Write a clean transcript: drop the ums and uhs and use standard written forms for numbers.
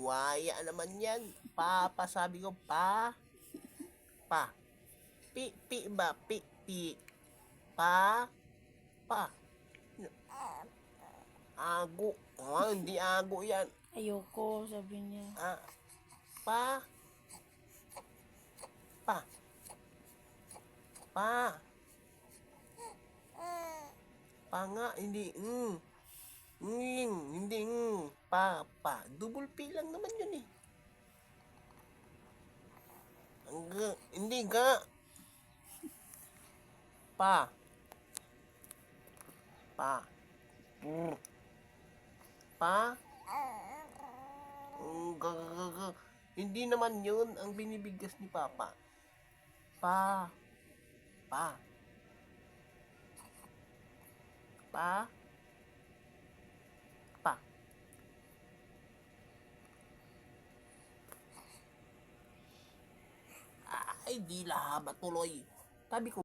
Buwaya naman yan. Papa, sabi ko, pa. Pa. Pi ba? Pi. Pa. Pa. Ago. Oh, hindi ago yan. Ayoko, sabi niya. Ah. Pa. Pa. Pa. Pa nga, hindi hindi pa. Double P lang naman yun eh. Hindi nga. Pa. Pa. Pa. Hindi naman yun ang binibigkas ni Papa. Pa. Pa. Pa. Pa. Ay, di lahaba tuloy. Sabi ko,